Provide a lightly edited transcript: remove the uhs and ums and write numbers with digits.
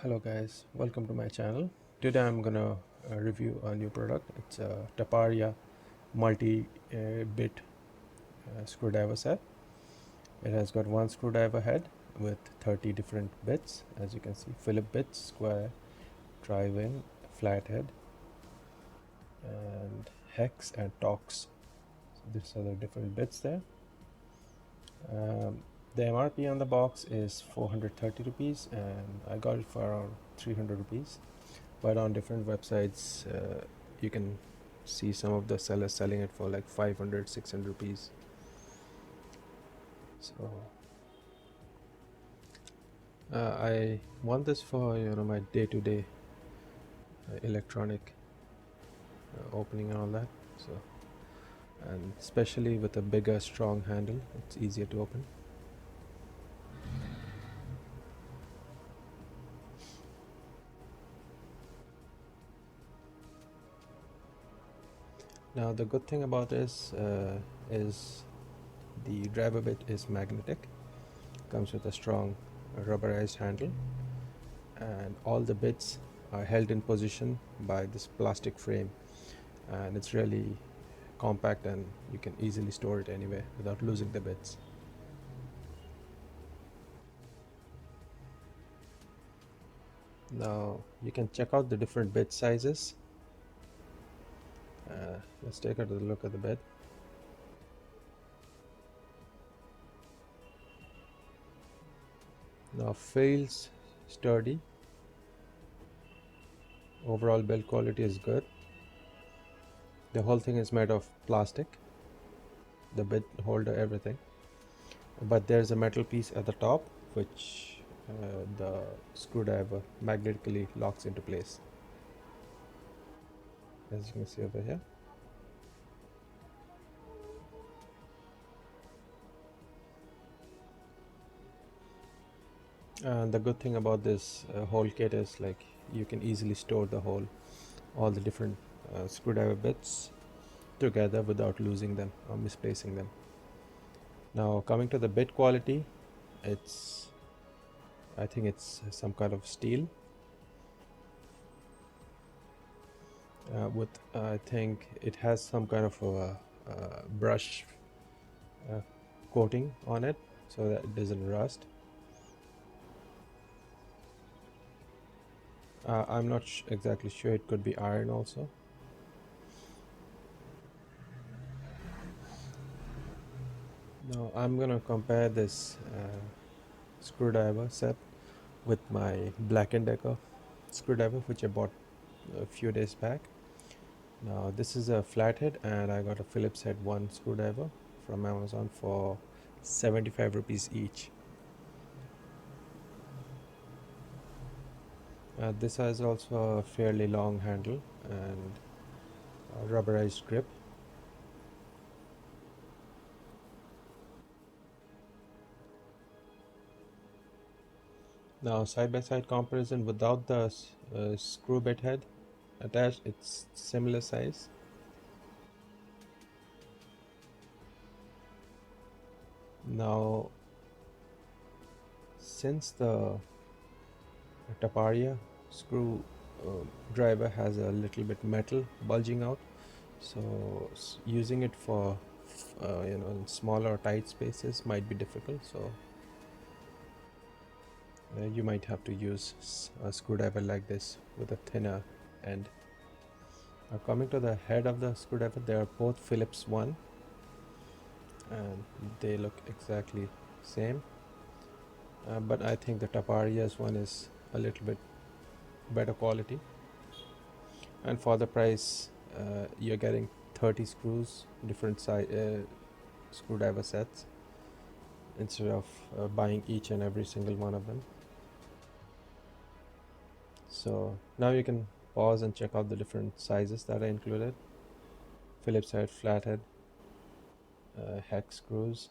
Hello guys, welcome to my channel. Today I'm gonna review a new product. It's a Taparia multi-bit screwdriver set. It has got one screwdriver head with 30 different bits, as you can see. Phillips bits, square, drive-in, flathead, and hex and Torx. So these are the different bits there. The MRP on the box is 430 rupees and I got it for around 300 rupees. But on different websites you can see some of the sellers selling it for like 500 600 rupees. So I want this for my day-to-day electronic opening and all that, so, and especially with a bigger strong handle it's easier to open. Now the good thing about this is the driver bit is magnetic, comes with a strong rubberized handle, and all the bits are held in position by this plastic frame, and it's really compact and you can easily store it anywhere without losing the bits. Now you can check out the different bit sizes. Let's take a look at the bit. Now feels sturdy. Overall build quality is good. The whole thing is made of plastic, the bit holder, everything, but there's a metal piece at the top which the screwdriver magnetically locks into place, as you can see over here. And the good thing about this whole kit is like you can easily store all the different screwdriver bits together without losing them or misplacing them. Now coming to the bit quality, I think it's some kind of steel with I think it has some kind of a brush coating on it so that it doesn't rust. I'm not exactly sure, it could be iron also. Now I'm gonna compare this screwdriver set with my Black & Decker screwdriver which I bought a few days back. Now this is a flathead and I got a Phillips head 1 screwdriver from Amazon for 75 rupees each. This has also a fairly long handle and a rubberized grip. Now side by side comparison without the screw bit head attached, it's similar size. Now since the Taparia screw driver has a little bit metal bulging out, so using it for in smaller tight spaces might be difficult, so you might have to use a screwdriver like this with a thinner end. Now coming to the head of the screwdriver, they are both Phillips 1 and they look exactly same, but I think the Taparia's one is a little bit better quality, and for the price you're getting 30 screws, different size screwdriver sets, instead of buying each and every single one of them. So now you can pause and check out the different sizes that are included: Phillips head, flathead, hex screws,